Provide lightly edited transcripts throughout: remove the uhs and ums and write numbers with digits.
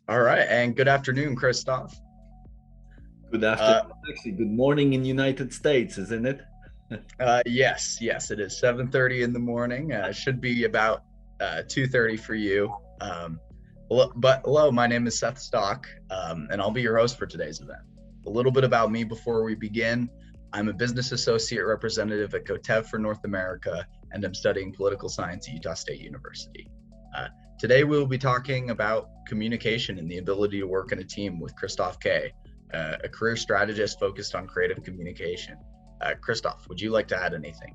All right, and good afternoon, Kristof. Good Uh, afternoon, actually. Good morning in United States, isn't it? yes, it is 7:30 in the morning. Should be about 2:30 for you. But hello, my name is Seth Stock, and I'll be your host for today's event. A little bit about me before we begin. I'm a business associate representative at Koteve for North America, and I'm studying political science at Utah State University. Uh, Today, we will be talking about communication and the ability to work in a team with Kristof K, a career strategist focused on creative communication. Kristof, would you like to add anything?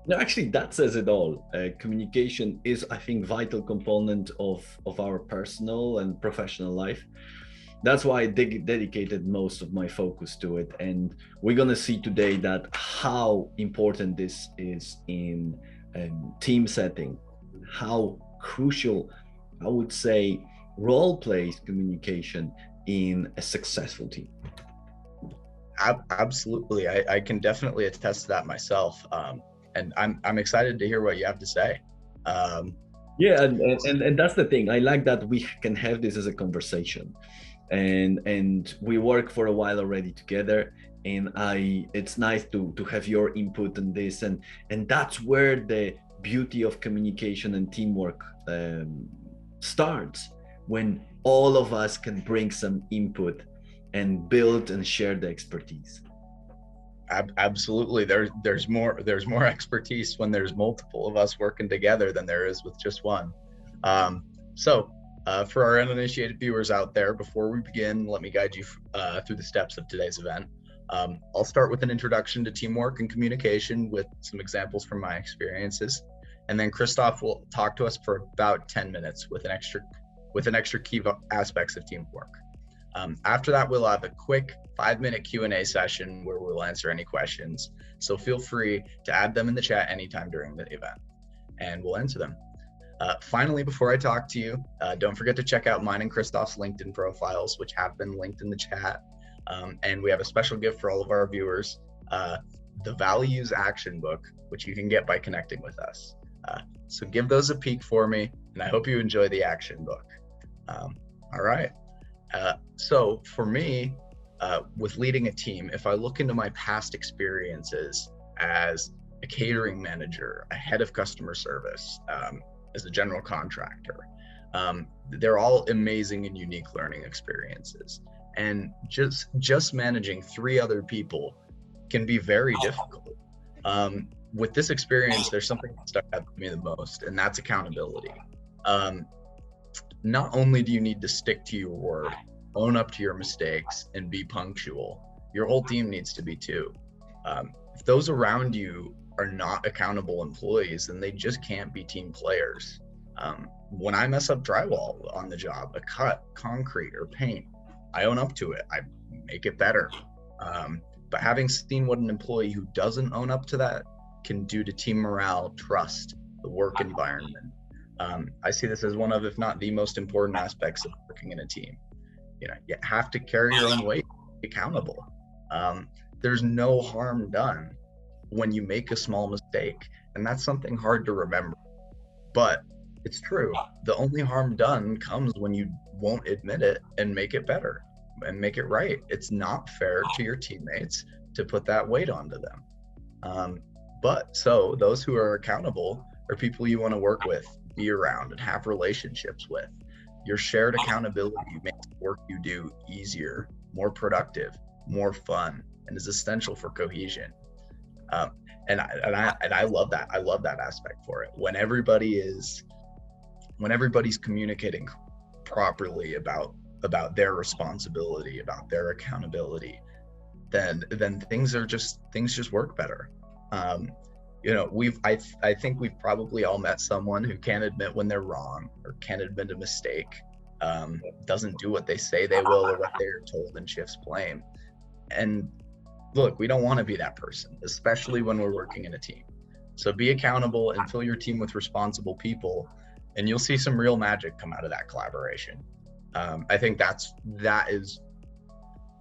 No, actually, that says it all. Communication is, I think, vital component of our personal and professional life. That's why I dedicated most of my focus to it. And we're gonna see today that how important this is in team setting, how crucial, I would say, role plays communication in a successful team. Absolutely, I can definitely attest to that myself, and I'm excited to hear what you have to say. Um, Yeah, and that's the thing. I like that we can have this as a conversation, and we work for a while already together. And it's nice to have your input on this, and that's where the beauty of communication and teamwork starts, when all of us can bring some input and build and share the expertise. Absolutely, there's more expertise when there's multiple of us working together than there is with just one. Um, for our uninitiated viewers out there, before we begin, let me guide you through the steps of today's event. I'll start with an introduction to teamwork and communication with some examples from my experiences, and then Kristof will talk to us for about 10 minutes with an extra key aspects of teamwork. After that, we'll have a quick 5-minute Q&A session where we'll answer any questions. So feel free to add them in the chat anytime during the event, and we'll answer them. Finally, before I talk to you, don't forget to check out mine and Kristof's LinkedIn profiles, which have been linked in the chat. And we have a special gift for all of our viewers, the Values Action Book, which you can get by connecting with us. So give those a peek for me, and I hope you enjoy the action book. All right. So for me, with leading a team, if I look into my past experiences as a catering manager, a head of customer service, as a general contractor, they're all amazing and unique learning experiences. And just managing 3 other people can be very difficult. With this experience, there's something that stuck out to me the most, and that's accountability. Um, Not only do you need to stick to your word, own up to your mistakes, and be punctual, your whole team needs to be too. If those around you are not accountable employees, then they just can't be team players. When I mess up drywall on the job, a cut, concrete, or paint, I own up to it. I make it better. But having seen what an employee who doesn't own up to that can do to team morale, trust, the work environment, I see this as one of, if not the most important aspects of working in a team. You have to carry your own weight, be accountable. There's no harm done when you make a small mistake, and that's something hard to remember. But it's true. The only harm done comes when you won't admit it and make it better and make it right. It's not fair to your teammates to put that weight onto them. But so those who are accountable are people you want to work with, be around, and have relationships with. Your shared accountability makes the work you do easier, more productive, more fun, and is essential for cohesion. Um, and I love that. I love that aspect for it. When everybody's communicating properly about their responsibility, about their accountability, then things just work better. I think we've probably all met someone who can't admit when they're wrong or can't admit a mistake, doesn't do what they say they will or what they're told, and shifts blame. And look, we don't want to be that person, especially when we're working in a team. So be accountable and fill your team with responsible people, and you'll see some real magic come out of that collaboration. I think that is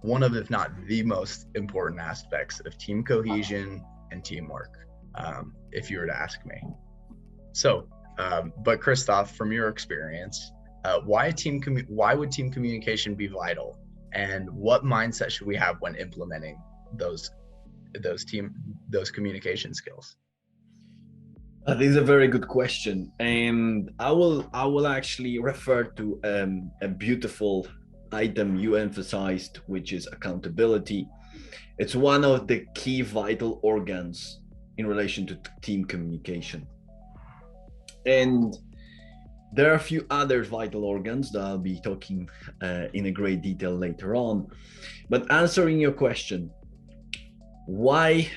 one of, if not the most important aspects of team cohesion and teamwork, if you were to ask me. So, but Kristof, from your experience, why would team communication be vital, and what mindset should we have when implementing those communication skills? This is a very good question, and I will actually refer to a beautiful item you emphasized, which is accountability. It's one of the key vital organs in relation to team communication, and there are a few other vital organs that I'll be talking in a great detail later on. But answering your question, why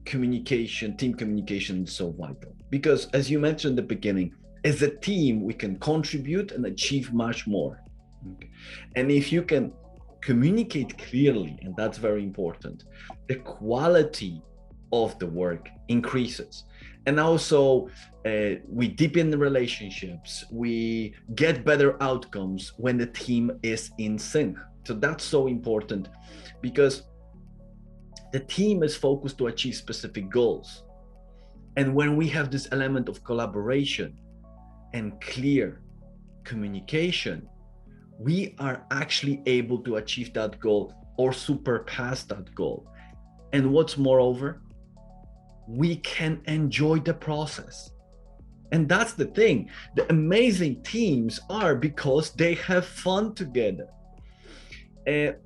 team communication is so vital? Because as you mentioned at the beginning, as a team, we can contribute and achieve much more. Okay. And if you can communicate clearly, and that's very important, the quality of the work increases. And also we deepen the relationships, we get better outcomes when the team is in sync. So that's so important, because the team is focused to achieve specific goals. And when we have this element of collaboration and clear communication, we are actually able to achieve that goal or surpass that goal. And what's moreover, we can enjoy the process. And that's the thing. The amazing teams are because they have fun together.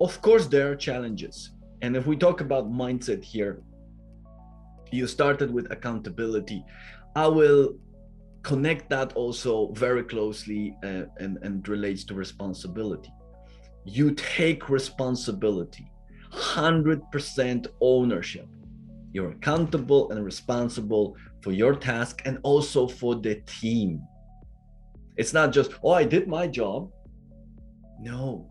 Of course, there are challenges. And if we talk about mindset here, you started with accountability. I will connect that also very closely and relates to responsibility. You take responsibility, 100% ownership. You're accountable and responsible for your task and also for the team. It's not just, oh, I did my job. No,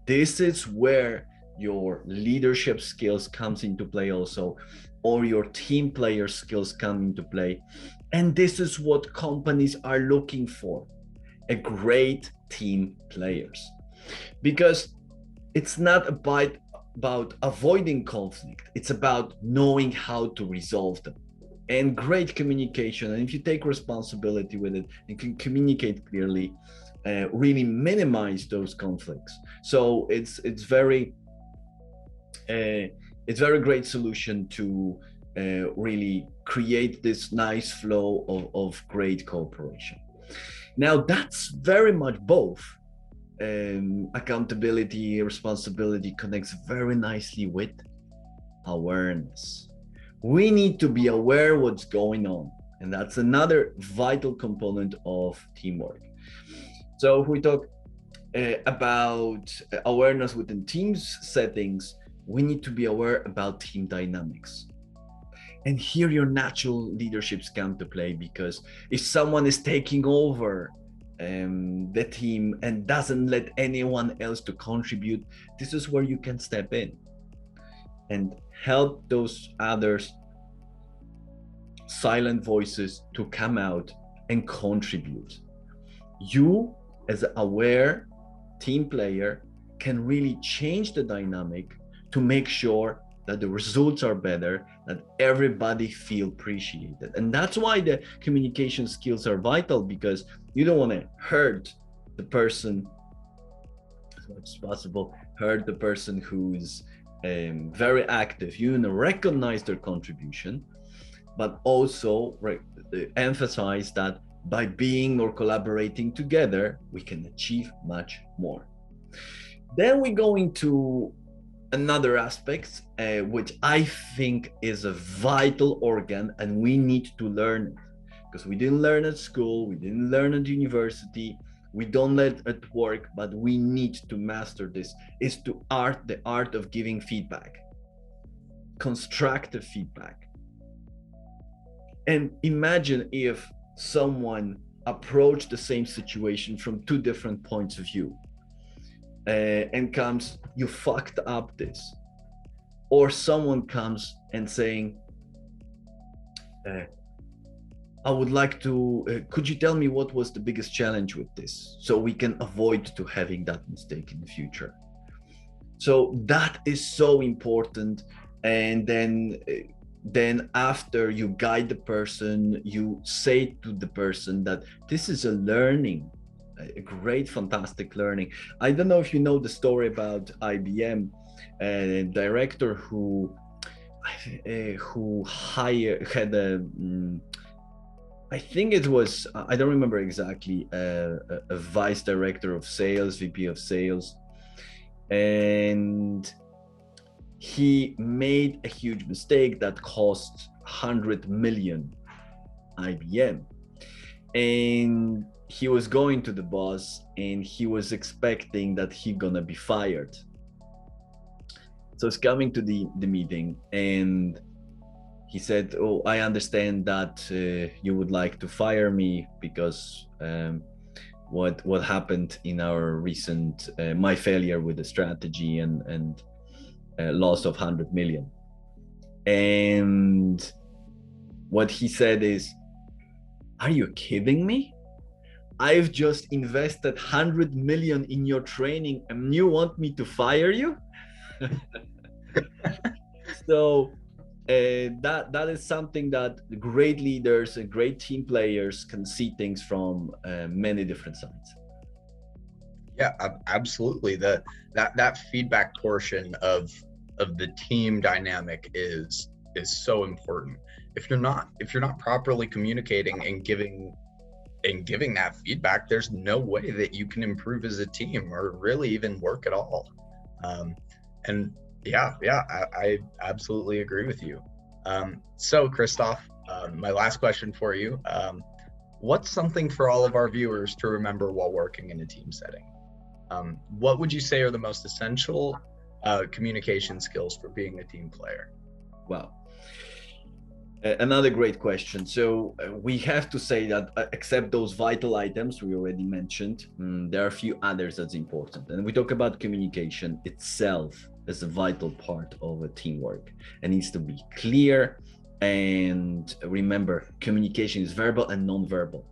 this is where your leadership skills comes into play also, or your team player skills come into play. And this is what companies are looking for, a great team players. Because it's not about avoiding conflict, it's about knowing how to resolve them. And great communication, and if you take responsibility with it, you can communicate clearly, really minimize those conflicts. So it's very great solution to really create this nice flow of great cooperation. Now that's very much both. Accountability, responsibility connects very nicely with awareness. We need to be aware what's going on, and that's another vital component of teamwork. So if we talk about awareness within teams settings, we need to be aware about team dynamics. And here your natural leaderships come to play, because if someone is taking over the team and doesn't let anyone else to contribute, this is where you can step in and help those others silent voices to come out and contribute. You as an aware team player can really change the dynamic to make sure that the results are better, that everybody feel appreciated. And that's why the communication skills are vital, because you don't want to hurt the person as much as possible, hurt the person who's very active. You want to recognize their contribution, but also emphasize that by being or collaborating together, we can achieve much more. Then we go into another aspect, which I think is a vital organ, and we need to learn it, because we didn't learn at school, we didn't learn at university, we don't learn at work, but we need to master this, is the art of giving feedback, constructive feedback. And imagine if someone approached the same situation from two different points of view. And comes, you fucked up this. Or someone comes and saying, I would like to, could you tell me what was the biggest challenge with this, so we can avoid to having that mistake in the future. So that is so important. And then after you guide the person, you say to the person that this is a learning a great, fantastic learning. I don't know if you know the story about IBM, a director who had a I think it was, I don't remember exactly, a vice director of sales, VP of sales, and he made a huge mistake that cost 100 million IBM. And he was going to the boss and he was expecting that he gonna be fired. So he's coming to the meeting and he said, "Oh, I understand that you would like to fire me because what happened in our recent my failure with the strategy and loss of 100 million." And what he said is, "Are you kidding me? I've just invested 100 million in your training and you want me to fire you?" So that is something that great leaders and great team players can see things from many different sides. Yeah, absolutely. That feedback portion of the team dynamic is so important. If you're not properly communicating and giving that feedback, there's no way that you can improve as a team or really even work at all. And yeah, I absolutely agree with you. So Kristof, my last question for you, what's something for all of our viewers to remember while working in a team setting? What would you say are the most essential communication skills for being a team player? Wow. Another great question. So we have to say that except those vital items we already mentioned, there are a few others that's important. And we talk about communication itself as a vital part of a teamwork. It needs to be clear. And remember, communication is verbal and non-verbal.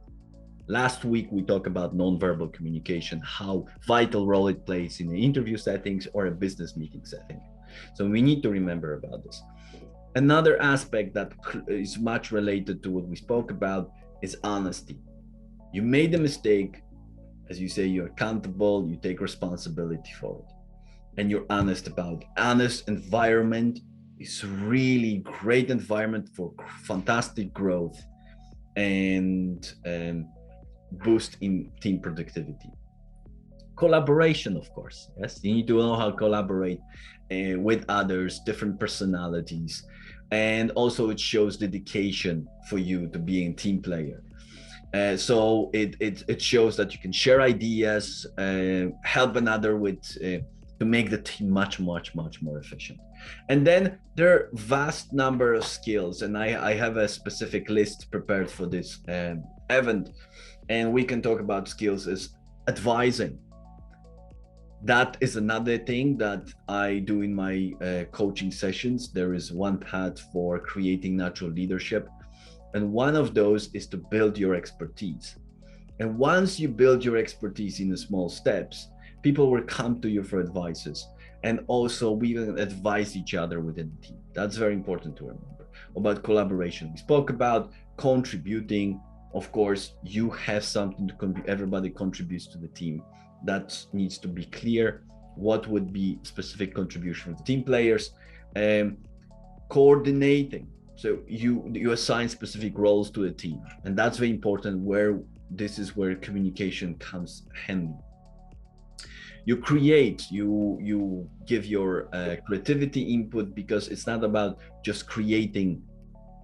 Last week, we talked about non-verbal communication, how vital role it plays in the interview settings or a business meeting setting. So we need to remember about this. Another aspect that is much related to what we spoke about is honesty. You made a mistake, as you say, you're accountable, you take responsibility for it, and you're honest about it. Honest environment is really great environment for fantastic growth and boost in team productivity. Collaboration, of course. Yes, you need to know how to collaborate with others, different personalities, and also it shows dedication for you to being a team player. So it shows that you can share ideas, help another with to make the team much more efficient. And then there are vast number of skills, and I have a specific list prepared for this event, and we can talk about skills as advising. That is another thing that I do in my coaching sessions. There is one path for creating natural leadership. And one of those is to build your expertise. And once you build your expertise in the small steps, people will come to you for advices. And also we will advise each other within the team. That's very important to remember. About collaboration, we spoke about contributing. Of course, you have something to contribute. Everybody contributes to the team. That needs to be clear. What would be specific contribution of the team players? Coordinating. So you assign specific roles to a team, and that's very important. This is where communication comes handy. You create, you give your creativity input, because it's not about just creating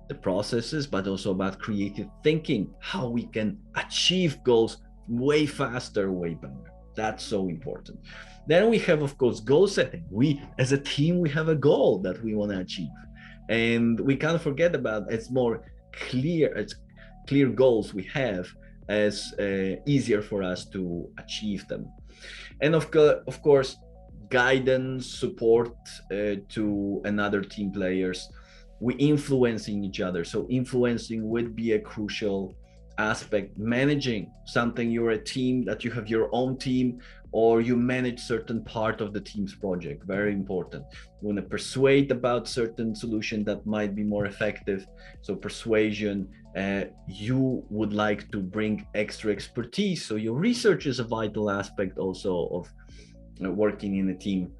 the processes, but also about creative thinking, how we can achieve goals way faster, way better. That's so important. Then we have, of course, goal setting. We, as a team, we have a goal that we want to achieve, and we can't forget about it's more clear. It's clear goals we have, as easier for us to achieve them. And of course, guidance, support to another team players. We influencing each other. So influencing would be a crucial aspect. Managing something, you're a team, that you have your own team, or you manage certain part of the team's project. Very important. You want to persuade about certain solution that might be more effective. So persuasion. You would like to bring extra expertise. So your research is a vital aspect also of working in a team,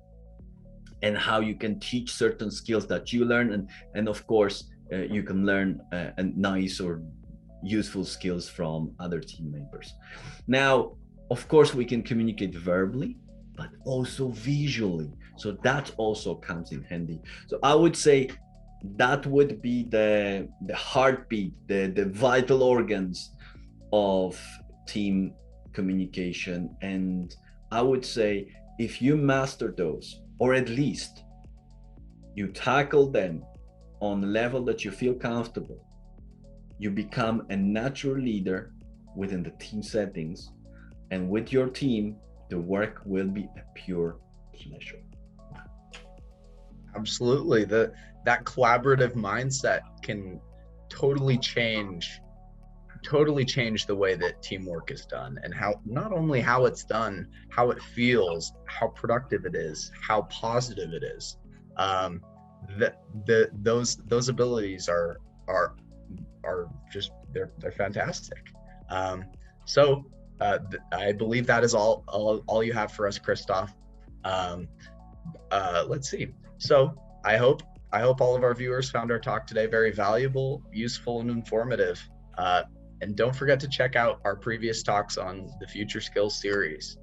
and how you can teach certain skills that you learn, and of course you can learn nice or useful skills from other team members. Now, of course, we can communicate verbally, but also visually. So that also comes in handy. So I would say that would be the heartbeat, the vital organs of team communication. And I would say if you master those, or at least you tackle them on a level that you feel comfortable, you become a natural leader within the team settings, and with your team, the work will be a pure pleasure. Absolutely. That collaborative mindset can totally change the way that teamwork is done, and how, not only how it's done, how it feels, how productive it is, how positive it is. Those abilities are just, they're fantastic. So I believe that is all you have for us, Kristof. Let's see. So I hope all of our viewers found our talk today very valuable, useful, and informative. And don't forget to check out our previous talks on the Future Skills series.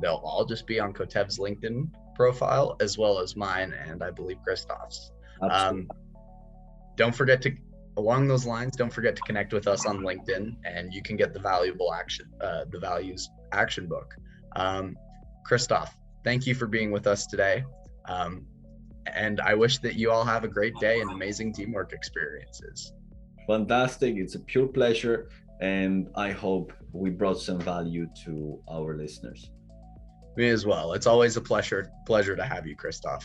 They'll all just be on Koteve's LinkedIn profile, as well as mine, and I believe Kristof's. Don't forget to, along those lines, don't forget to connect with us on LinkedIn, and you can get the values action book. Kristof, thank you for being with us today. And I wish that you all have a great day and amazing teamwork experiences. Fantastic. It's a pure pleasure. And I hope we brought some value to our listeners. Me as well. It's always a pleasure to have you, Kristof.